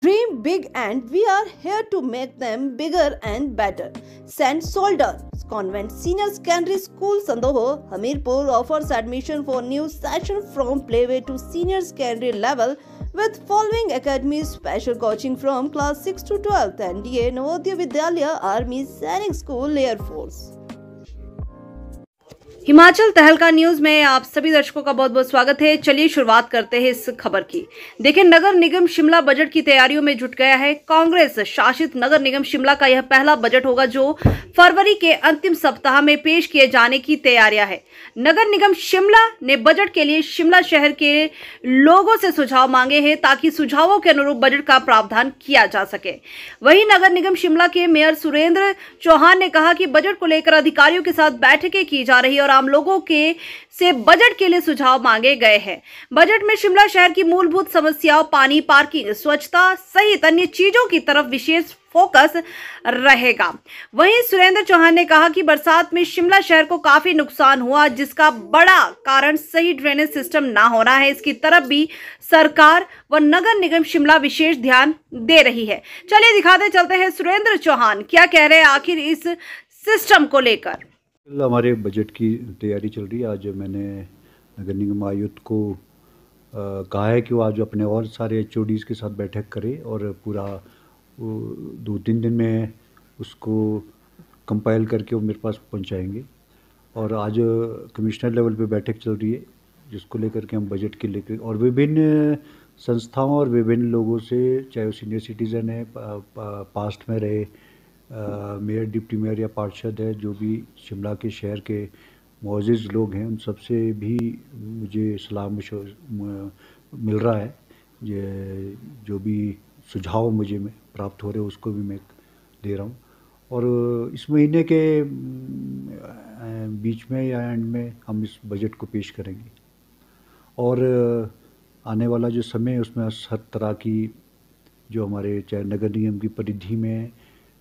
Dream big and we are here to make them bigger and better. St. Solder Convent Senior Secondary School Sandoho, Hamirpur offers admission for new session from playway to senior secondary level with following academies: special coaching from class 6 to 12th, NDA, Navodaya Vidyalaya, Army, Sainik School, Air Force. Himachal तहलका news में आप सभी दर्शकों का बहुत बहुत स्वागत है। चलिए शुरुआत करते हैं इस खबर की। देखिए, नगर निगम शिमला बजट की तैयारियों में जुट गया है। कांग्रेस शासित नगर निगम शिमला का यह पहला बजट होगा जो फरवरी के अंतिम सप्ताह में पेश किए जाने की तैयारियां है। नगर निगम शिमला ने बजट के लिए शिमला शहर के लोगों से सुझाव मांगे हैं ताकि सुझावों के अनुरूप बजट का प्रावधान किया जा सके। वहीं नगर निगम शिमला के मेयर सुरेंद्र चौहान ने कहा कि बजट को लेकर अधिकारियों के साथ बैठकें की जा रही है और आम लोगों के से बजट के लिए सुझाव मांगे गए हैं। बजट में शिमला शहर की मूलभूत समस्याओं, पानी, पार्किंग, स्वच्छता सहित अन्य चीजों की तरफ विशेष फोकस रहेगा। वहीं सुरेंद्र चौहान ने कहा कि बरसात में शिमला शहर को काफी नुकसान हुआ, जिसका बड़ा कारण सही ड्रेनेज सिस्टम ना होना है। इसकी तरफ भी सरकार व नगर निगम शिमला विशेष ध्यान दे रही है। चलिए दिखाते चलते हैं सुरेंद्र चौहान क्या कह रहे हैं आखिर इस सिस्टम को लेकर। हमारे बजट की तैयारी चल रही है। आज मैंने नगर निगम आयुक्त को कहा है कि वो आज अपने और सारे HODs के साथ बैठक करे और पूरा 2-3 दिन में उसको कंपाइल करके वो मेरे पास पहुंचाएंगे। और आज कमिश्नर लेवल पे बैठक चल रही है जिसको लेकर के हम बजट के लेकर और विभिन्न संस्थाओं और विभिन्न लोगों से, चाहे वो सीनियर सिटीज़न है, पास्ट में रहे मेयर, डिप्टी मेयर या पार्षद है, जो भी शिमला के शहर के मुअज़्ज़िज़ लोग हैं, उन सबसे भी मुझे सलाह मिल रहा है। ये जो भी सुझाव मुझे प्राप्त हो रहे हैं उसको भी मैं दे रहा हूँ। और इस महीने के बीच में या एंड में हम इस बजट को पेश करेंगे और आने वाला जो समय है उसमें हर तरह की जो हमारे चाहे नगर निगम की परिधि में,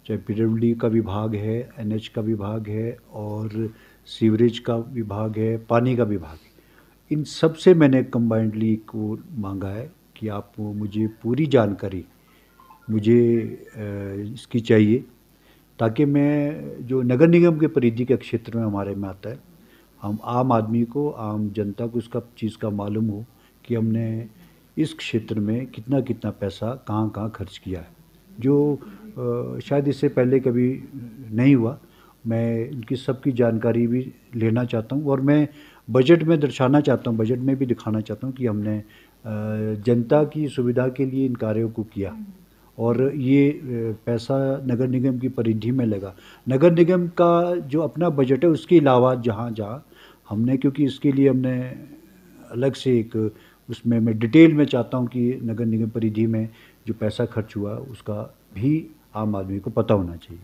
चाहे PWD का विभाग है, NH का विभाग है और सीवरेज का विभाग है, पानी का विभाग है, इन सब से मैंने कंबाइंडली को मांगा है कि आप मुझे पूरी जानकारी मुझे इसकी चाहिए ताकि मैं जो नगर निगम के परिधि के क्षेत्र में हमारे में आता है, हम आम आदमी को, आम जनता को इसका चीज़ का मालूम हो कि हमने इस क्षेत्र में कितना कितना पैसा कहाँ कहाँ खर्च किया है, जो शायद इससे पहले कभी नहीं हुआ। मैं इनकी सबकी जानकारी भी लेना चाहता हूँ और मैं बजट में दर्शाना चाहता हूँ, बजट में भी दिखाना चाहता हूँ कि हमने जनता की सुविधा के लिए इन कार्यों को किया और ये पैसा नगर निगम की परिधि में लगा। नगर निगम का जो अपना बजट है उसके अलावा जहाँ जहाँ हमने, क्योंकि इसके लिए हमने अलग से एक उसमें मैं डिटेल में चाहता हूँ कि नगर निगम परिधि में जो पैसा खर्च हुआ उसका भी आम आदमी को पता होना चाहिए।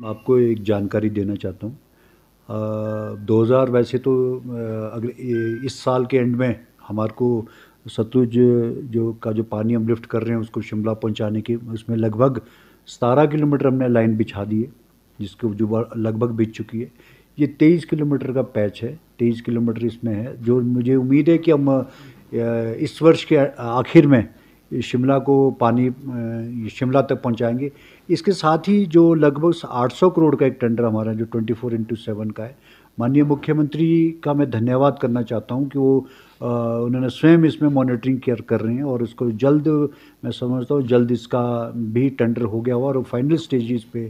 आपको एक जानकारी देना चाहता हूँ। 2000 वैसे तो अगले इस साल के एंड में हमारे को सतलुज जो पानी हम लिफ्ट कर रहे हैं उसको शिमला पहुंचाने की, उसमें लगभग 17 किलोमीटर हमने लाइन बिछा दी है, जिसको जो लगभग बिछ चुकी है। ये 23 किलोमीटर का पैच है, 23 किलोमीटर इसमें है, जो मुझे उम्मीद है कि हम इस वर्ष के आखिर में शिमला को पानी शिमला तक पहुंचाएंगे। इसके साथ ही जो लगभग 800 करोड़ का एक टेंडर हमारा जो 24x7 का है, माननीय मुख्यमंत्री का मैं धन्यवाद करना चाहता हूं कि वो उन्होंने स्वयं इसमें मॉनिटरिंग कर रहे हैं और उसको जल्द, मैं समझता हूं जल्द इसका भी टेंडर हो गया हुआ और फाइनल स्टेजेस पे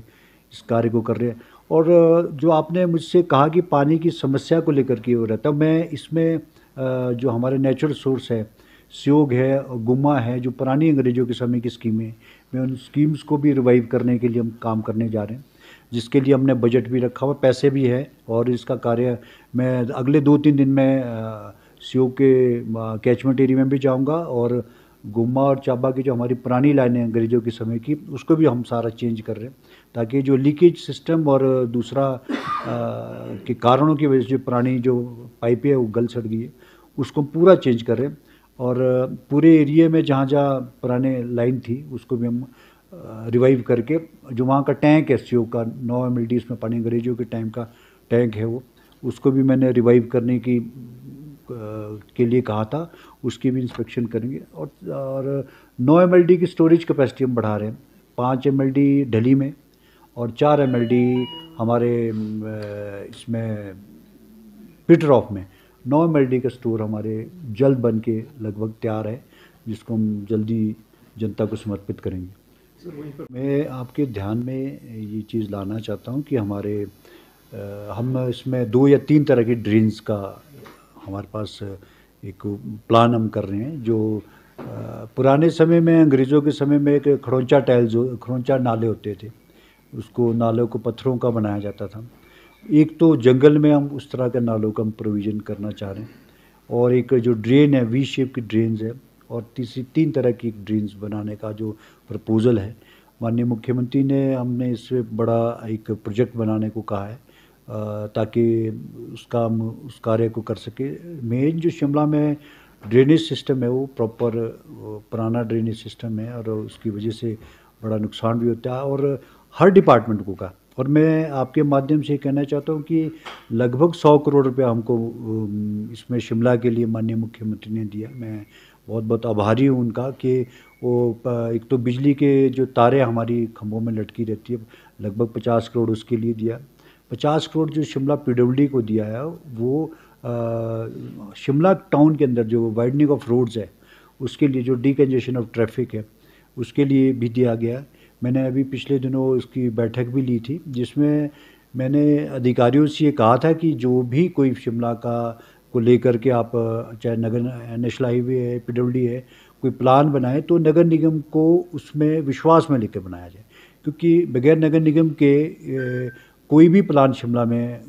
इस कार्य को कर रहे हैं। और जो आपने मुझसे कहा कि पानी की समस्या को लेकर के हो रहता, मैं इसमें जो हमारे नेचुरल सोर्स है, स्योग है, गुम्मा है, जो पुरानी अंग्रेजों के समय की स्कीमें, मैं उन स्कीम्स को भी रिवाइव करने के लिए हम काम करने जा रहे हैं, जिसके लिए हमने बजट भी रखा हुआ, पैसे भी है और इसका कार्य मैं अगले 2-3 दिन में स्योग के कैचमेंट एरिया में भी जाऊंगा और गुम्मा और चाबा की जो हमारी पुरानी लाइनें अंग्रेजों के समय की, उसको भी हम सारा चेंज कर रहे हैं ताकि जो लीकेज सिस्टम और दूसरा के कारणों की वजह से जो पुरानी जो पाइपें है वो गल सड़ गई है, उसको पूरा चेंज कर रहे हैं। और पूरे एरिया में जहाँ जहाँ पुराने लाइन थी उसको भी हम रिवाइव करके, जो वहाँ का टैंक है SCO का 9 MLD उसमें पानी अंग्रेजों के टाइम का टैंक है वो, उसको भी मैंने रिवाइव करने की के लिए कहा था उसकी भी इंस्पेक्शन करेंगे। और 9 MLD की स्टोरेज कैपेसिटी हम बढ़ा रहे हैं, 5 MLD दिल्ली में और 4 MLD हमारे इसमें पीटरऑफ में। 9 MLD का स्टोर हमारे जल्द बन के लगभग तैयार है, जिसको हम जल्दी जनता को समर्पित करेंगे। मैं आपके ध्यान में ये चीज़ लाना चाहता हूँ कि हम इसमें 2 या 3 तरह की ड्रेन्स का हमारे पास एक प्लान हम कर रहे हैं। जो पुराने समय में, अंग्रेज़ों के समय में, एक खरोंचा नाले होते थे, उसको नालों को पत्थरों का बनाया जाता था। एक तो जंगल में हम उस तरह के नालों का हम प्रोविज़न करना चाह रहे हैं, और एक जो ड्रेन है वी शेप की ड्रेन्स है, और 3 तरह की ड्रेन्स बनाने का जो प्रपोज़ल है, माननीय मुख्यमंत्री ने हमने इससे बड़ा एक प्रोजेक्ट बनाने को कहा है, ताकि हम उस कार्य को कर सके। मेन जो शिमला में ड्रेनेज सिस्टम है वो प्रॉपर पुराना ड्रेनेज सिस्टम है, और उसकी वजह से बड़ा नुकसान भी होता है और हर डिपार्टमेंट को का। और मैं आपके माध्यम से कहना चाहता हूँ कि लगभग 100 करोड़ रुपया हमको इसमें शिमला के लिए माननीय मुख्यमंत्री ने दिया। मैं बहुत बहुत आभारी हूँ उनका कि वो एक तो बिजली के जो तारें हमारी खंभों में लटकी रहती है, लगभग 50 करोड़ उसके लिए दिया। 50 करोड़ जो शिमला PWD को दिया है, वो शिमला टाउन के अंदर जो वाइडनिंग ऑफ रोड्स है उसके लिए, जो डीकंजेशन ऑफ ट्रैफिक है उसके लिए भी दिया गया। मैंने अभी पिछले दिनों उसकी बैठक भी ली थी, जिसमें मैंने अधिकारियों से ये कहा था कि जो भी कोई शिमला को लेकर के आप, चाहे नेशनल हाईवे है, PWD है, कोई प्लान बनाए तो नगर निगम को उसमें विश्वास में लेकर बनाया जाए, क्योंकि बगैर नगर निगम के कोई भी प्लान शिमला में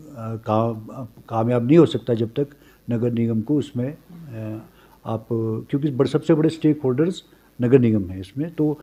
कामयाब नहीं हो सकता जब तक नगर निगम को उसमें क्योंकि सबसे बड़े स्टेक होल्डर्स नगर निगम है इसमें। तो